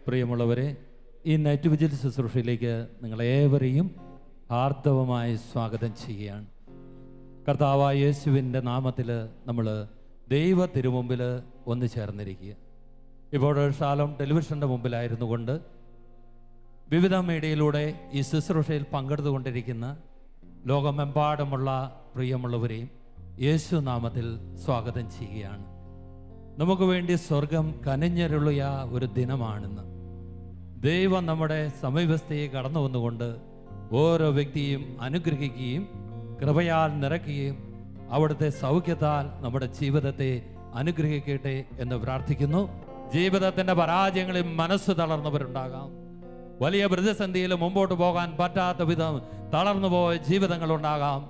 പ്രിയമുള്ളവരെ, ഈ night vigil ശുശ്രൂഷയിലേക്ക് നിങ്ങളേവരെയും ആർദ്രവമായി സ്വാഗതം ചെയ്യുകയാണ്. കർത്താവായ യേശുവിൻ്റെ നാമത്തിൽ നമ്മൾ ദൈവ തിരുമുമ്പിൽ ഒന്ന് ചേർന്നിരിക്കുക. ഇപ്പോൾ ഷാലോം ടെലിവിഷൻ്റെ മുമ്പിലായിരുന്നു കൊണ്ട് വിവിധ മീഡിയയിലൂടെ ഈ ശുശ്രൂഷയിൽ പങ്കെടുത്തുകൊണ്ടിരിക്കുന്ന ലോകമെമ്പാടുമുള്ള പ്രിയമുള്ളവരെയും യേശു നാമത്തിൽ സ്വാഗതം ചെയ്യുകയാണ്. നമുക്ക് വേണ്ടി സ്വർഗം കനിഞ്ഞരുളിയ ഒരു ദിനമാണെന്ന്. ദൈവം നമ്മുടെ സമീപസ്ഥയെ കടന്നു വന്നുകൊണ്ട് ഓരോ വ്യക്തിയും അനുഗ്രഹിക്കുകയും കൃപയാൽ നിറയ്ക്കുകയും അവിടുത്തെ സൗഖ്യത്താൽ നമ്മുടെ ജീവിതത്തെ അനുഗ്രഹിക്കട്ടെ എന്ന് പ്രാർത്ഥിക്കുന്നു. ജീവിതത്തിൻ്റെ പരാജയങ്ങളിൽ മനസ്സ് തളർന്നവരുണ്ടാകാം. വലിയ പ്രതിസന്ധിയിൽ മുമ്പോട്ട് പോകാൻ പറ്റാത്ത വിധം തളർന്നു പോയ ജീവിതങ്ങളുണ്ടാകാം.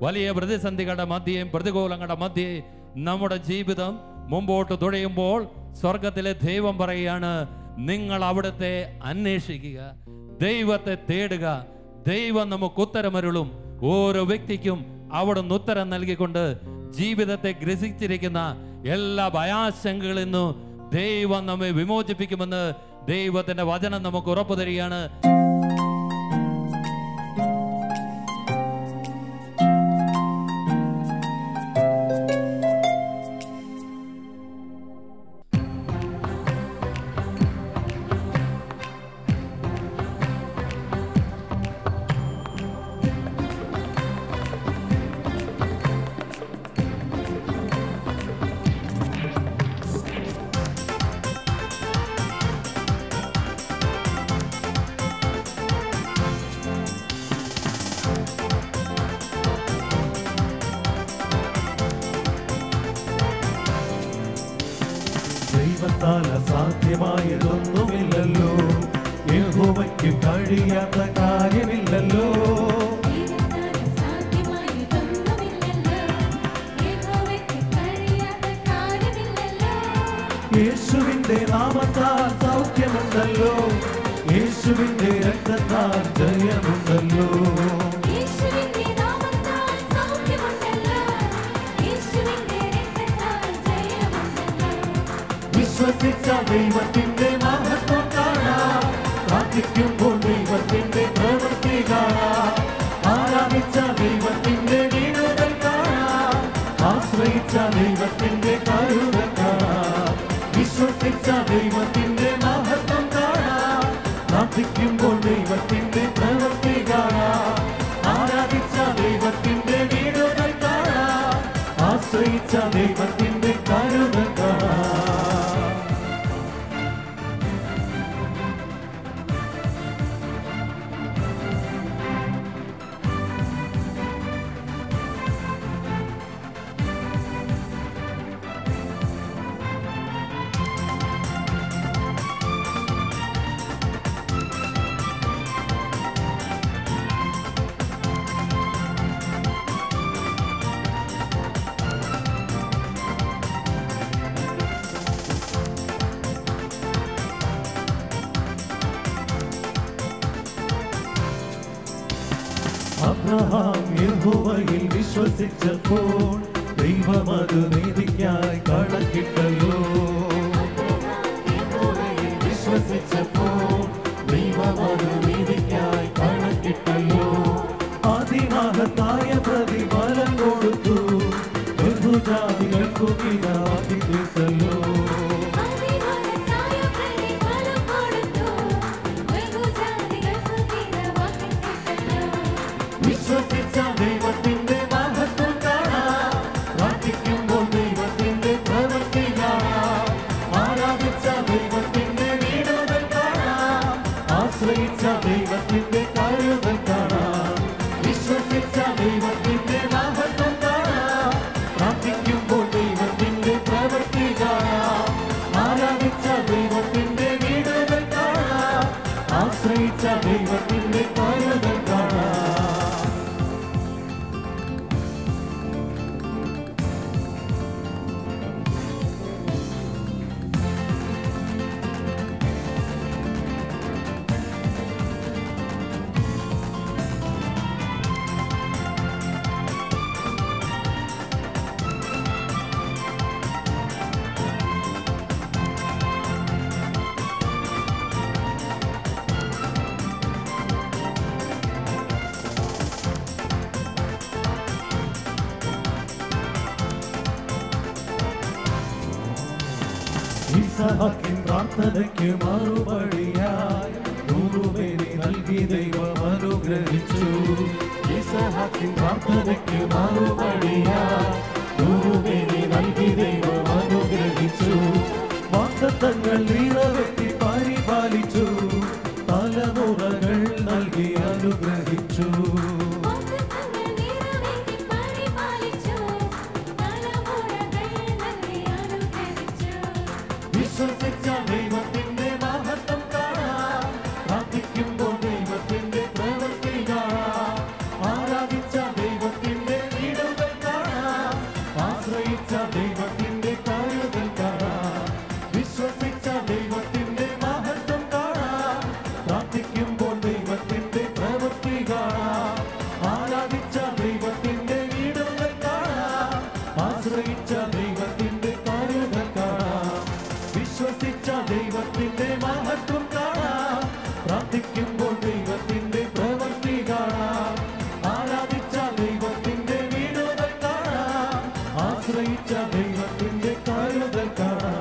വലിയ പ്രതിസന്ധികളുടെ മധ്യയും പ്രതികൂലങ്ങളുടെ മധ്യേ നമ്മുടെ ജീവിതം മുമ്പോട്ട് തുഴയുമ്പോൾ സ്വർഗത്തിലെ ദൈവം പറയുകയാണ്, നിങ്ങൾ അവിടുത്തെ അന്വേഷിക്കുക, ദൈവത്തെ തേടുക, ദൈവം നമുക്ക് ഉത്തരമരുളും. ഓരോ വ്യക്തിക്കും അവിടുന്ന് ഉത്തരം നൽകിക്കൊണ്ട് ജീവിതത്തെ ഗ്രസിച്ചിരിക്കുന്ന എല്ലാ ഭയാശങ്കകളിൽ നിന്നും ദൈവം നമ്മെ വിമോചിപ്പിക്കുമെന്ന് ദൈവത്തിന്റെ വചനം നമുക്ക് ഉറപ്പു തരികയാണ്. സാധ്യമായതൊന്നുമില്ലല്ലോ, യഹോവയ്ക്ക് കഴിയാത്ത കാര്യമില്ലല്ലോ. യേശുവിന്റെ നാമത്താൽ സൗഖ്യമുണ്ടല്ലോ, യേശുവിന്റെ രക്തത്താൽ ജയമുണ്ടല്ലോ. വിശ്വസിച്ച ദൈവത്തിന്റെ മഹത്വം കാണാം, പ്രാർത്ഥിക്കുമ്പോൾ ദൈവത്തിന്റെ പ്രവൃത്തി കാണാം, ആരാധിച്ച ദൈവത്തിന്റെ വിടുതൽ കാണാം, ആശ്രയിച്ച ദൈവത്തിന്റെ കരുതൽ കാണാം. വിശ്വസിച്ച ദൈവത്തിന്റെ മഹത്വം കാണാം, പ്രാർത്ഥിക്കുമ്പോൾ ദൈവത്തിന്റെ പ്രവൃത്തി കാണാം, ആരാധിച്ച ദൈവത്തിന്റെ വിടുതൽ കാണാം, ആശ്രയിച്ച ദൈവത്തിന്റെ കരുതൽ കാണാം. അബ്രഹാം യഹോവയിൽ വിശ്വസിച്ചപ്പോൾ ദൈവം അത് നീതിക്കായി കണക്കിട്ടല്ലോ. വിശ്വസിച്ചപ്പോൾ ദൈവം അത് നീതിക്കായി കണക്കിട്ടല്ലോ. അതിമഹത്തായ പ്രതിഫലം കൊടുത്തു, ബഹുജാതികൾക്കു പിതാവാക്കി തീർത്തല്ലോ. വിശ്വസിച്ച ദൈവത്തിന്റെ മഹത്വം കാണാം, പ്രാർത്ഥിക്കുമ്പോൾ ദൈവത്തിന്റെ പ്രവൃത്തി കാണാം, ആരാധിച്ച ദൈവത്തിന്റെ വിടുതൽ കാണാം, ആശ്രയിച്ച ദൈവത്തിന്റെ കരുതൽ കാണാം. വിശ്വസിച്ച ദൈവത്തിന്റെ മഹത്വം കാണാം, പ്രാർത്ഥിക്കുമ്പോൾ ദൈവത്തിന്റെ പ്രവൃത്തി കാണാം, ആരാധിച്ച ദൈവത്തിന്റെ വിടുതൽ കാണാം, ആശ്രയിച്ച ദൈവത്തിന്റെ കരുതൽ കാണാം. ഇസഹാക്കിൻ പ്രാർത്ഥനയ്ക്ക് മറുപടിയായി 100 പേരെ നൽകി ദൈവം അനുഗ്രഹിച്ചു. ഇസഹാക്കിൻ പ്രാർത്ഥനയ്ക്ക് മറുപടിയായി 100 പേരെ നൽകി ദൈവം അനുഗ്രഹിച്ചു. വാഗ്ദത്തങ്ങൾ നിറവേറ്റി പരിപാലിച്ചു. തലമുറകൾ നൽകി അനുഗ്രഹിച്ചു. വിശ്വസിച്ച ദൈവത്തിന്റെ മഹത്വം കാണാം. പ്രാർത്ഥിക്കുമ്പോൾ ദൈവത്തിന്റെ പ്രവൃത്തി കാണാം. ആരാധിച്ച ദൈവത്തിന്റെ ഇടപെടൽ കാണാം. ആശ്രയിച്ച ദൈവത്തിന്റെ കരുതൽ കാണാം. വിശ്വസിച്ച ദൈവത്തിന്റെ മഹത്വം കാണാം. പ്രാർത്ഥിക്കുമ്പോൾ ദൈവത്തിന്റെ പ്രവൃത്തി കാണാം. ആരാധിച്ച ദൈവത്തിന്റെ ഇടപെടൽ കാണാം. ആശ്രയിച്ച ദൈവത്തിന്റെ കരുതൽ കാണാം. വിശ്വസിച്ച ദൈവത്തിന്റെ മഹത്വം കാണാം. പ്രാർത്ഥിക്കുമ്പോൾ ദൈവത്തിന്റെ പ്രവൃത്തി കാണാം. ആരാധിച്ച ദൈവത്തിന്റെ വിടുതൽ കാണാം. ആശ്രയിച്ച ദൈവത്തിന്റെ കരുതൽ കാണാം.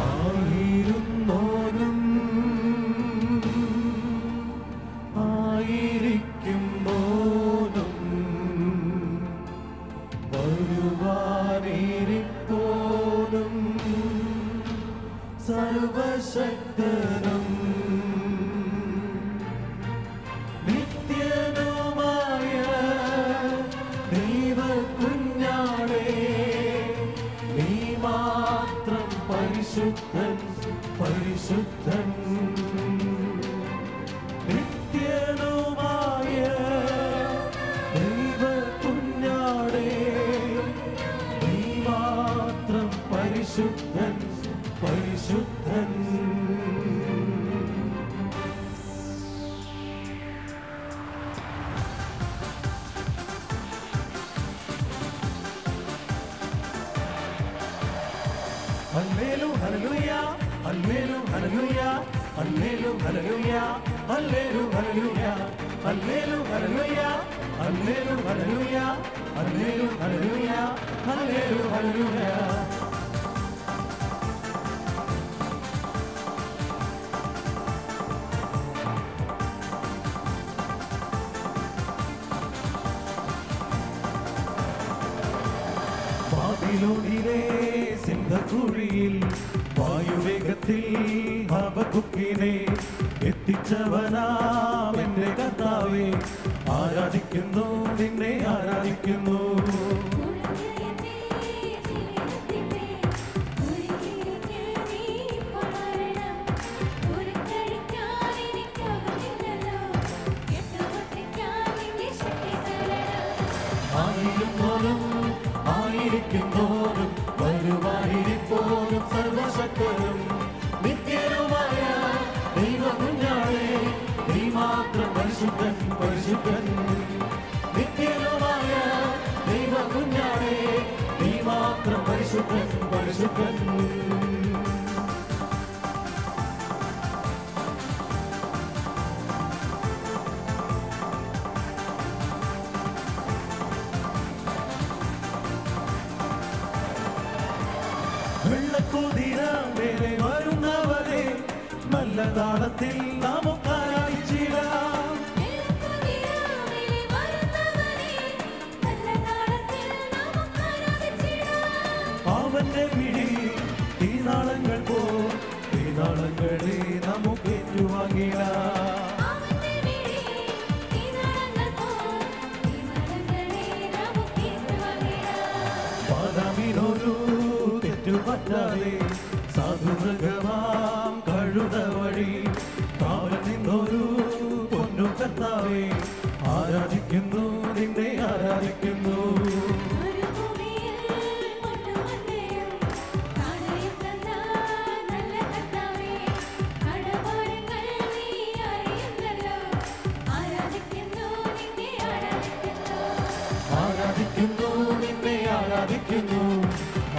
ആയിരുന്നോനും ആയിരിക്കുമ്പോനും വരുവാനിരിപ്പോനും സർവശക്തനും നിത്യനുമായ ദൈവകുഞ്ഞാളേ, നീ മാത്രം പരിശുദ്ധൻ പരിശുദ്ധൻ. നിത്യനുമായ ദൈവകുഞ്ഞാളേ, നീ മാത്രം പരിശുദ്ധൻ പരിശുദ്ധൻ. ഹല്ലേലൂയ ഹല്ലേലൂയ ഹല്ലേലൂയ ഹല്ലേലൂയ ഹല്ലേലൂയ ഹല്ലേലൂയ ഹല്ലേലൂയ ഹല്ലേലൂയ ഹല്ലേലൂയ ഹല്ലേലൂയ ഹല്ലേലൂയ ഹല്ലേലൂയ ഹല്ലേലൂയ. ബാബിലോണിലെ സിംഹക്കുഴിയിൽ വായുവേഗത്തിൽ ഹബക്കുക്കിനെ എത്തിച്ചവനാം എന്റെ കർത്താവേ, ആരാധിക്കുന്നു നിന്നെ ആരാധിക്കുന്നു. ആയിരുന്നോനും ആയിരിക്കുമ്പോഴും വരുവാനിരിപ്പോഴും സർവശക്തനും നിത്യനുമായ ദൈവകുഞ്ഞാളേ, നീ മാത്രം പരിശുദ്ധൻ പരിശുദ്ധൻ. നിത്യനുമായ ദൈവകുഞ്ഞാളേ, നീ മാത്രം പരിശുദ്ധൻ പരിശുദ്ധൻ. വെള്ളക്കുതിര മേലെ വരുന്നവരെ നല്ല താളത്തിൽ നമുക്കാരാധിച്ചിടാം. അവന്റെ വിഴി തീനാളങ്ങൾ പോ തീനാളങ്ങളെ നമുക്ക് ഏറ്റുവാങ്ങിടാം. പാദമിനൊരു തെറ്റുപറ്റാതെ സാധുമൃഗമാം കഴുത വഴി കാവൽ നിന്നൊരു പൊന്നു കർത്താവേ, ആരാധിക്കുന്നു നിന്നെ ആരാധിക്കുന്നു. ആരാധിക്കുന്നു നിന്നെ ആരാധിക്കുന്നു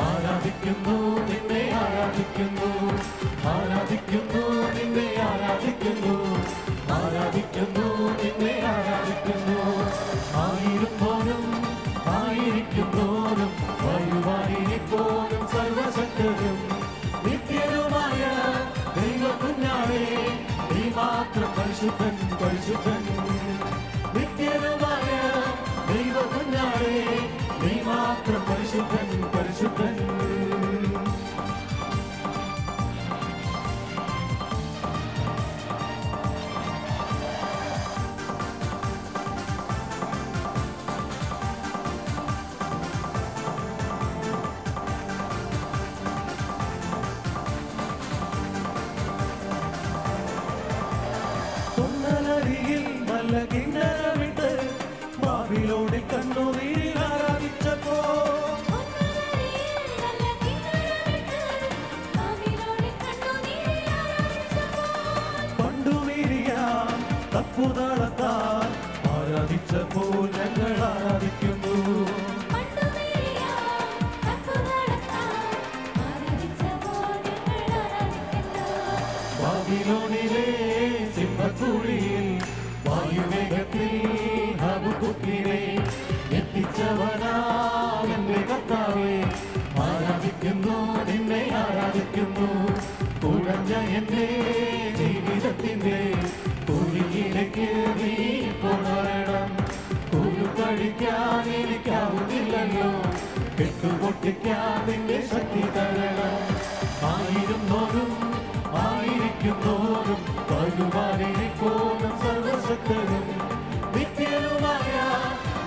ആരാധിക്കുന്നു നിന്നെ ആരാധിക്കുന്നു ആരാധിക്കുന്നു നിന്നെ ആരാധിക്കുന്നു ആരാധിക്കുന്നു നിന്നെ ആരാധിക്കുന്നു ആയിരുന്നോനും ആയിരിക്കുന്നോനും വരുവാനിരിപ്പോനും സർവശക്തനും നിത്യനുമായ ദൈവകുഞ്ഞാവേ നീ മാത്രം പരിശുദ്ധൻ പരിശുദ്ധൻ നിത്യനുമായ ദൈവകുഞ്ഞാവേ നീ മാത്രം പരിശുദ്ധൻ പരിശുദ്ധൻ നല്ല കിണ്ണരമിട്ട് ബാബിലോണിൽ കണ്ണുനീരിൽ ആരാധിച്ചപ്പോ പണ്ടുമീരിയാൻ തപ്പുതാളത്താൽ ആരാധിച്ചപ്പോൾ ഞങ്ങൾ ആരാധിക്കുന്നു ബാബിലോണിലെ സിംഹക്കുഴിയിൽ വായുവേഗത്തിൽ ഹബക്കുക്കിനെ എത്തിച്ചവനാമെന്റെ കർത്താവേ ആരാധിക്കുന്നു നിന്നെ ആരാധിക്കുന്നു കുഴഞ്ഞ എന്റെ ജീവിതത്തിന്റെ കുഴിയിലേക്ക് നീ കൊണ്ടുവരണം കുഴു കഴിക്കാൻ എനിക്കാവുന്നില്ലല്ലോ കെട്ടുപൊട്ടിക്കാൻ നിന്റെ ശക്തി തരണം ആയിരുന്നോരും ആയിരിക്കുന്നോരും വരുവാനിരിപ്പോനും സർവശക്തനും നിത്യനുമായ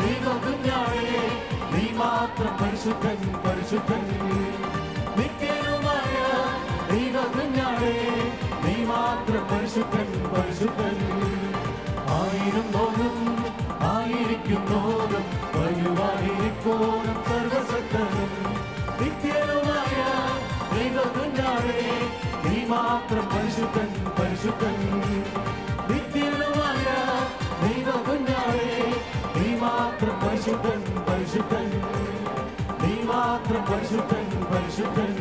ദൈവകുഞ്ഞാവേ നീ മാത്രം പരിശുദ്ധൻ പരിശുദ്ധൻ നിത്യനുമായ ദൈവകുഞ്ഞാവേ നീ മാത്രം പരിശുദ്ധൻ പരിശുദ്ധൻ ആയിരുന്നോരും ആയിരിക്കുന്നോരും വരുവാനിരിപ്പോനും സർവശക്തനും നിത്യനുമായ ദൈവകുഞ്ഞാവേ നീ മാത്രം പരിശുദ്ധൻ പരിശുദ്ധൻ നിത്യനുമായ ദൈവകുഞ്ഞാവേ നീ മാത്രം പരിശുദ്ധൻ പരിശുദ്ധൻ നീ മാത്രം പരിശുദ്ധൻ പരിശുദ്ധൻ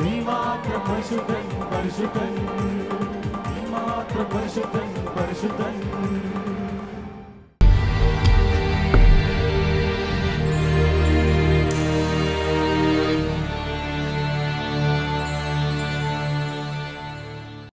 നീ മാത്രം പരിശുദ്ധൻ പരിശുദ്ധൻ നീ മാത്രം പരിശുദ്ധൻ പരിശുദ്ധൻ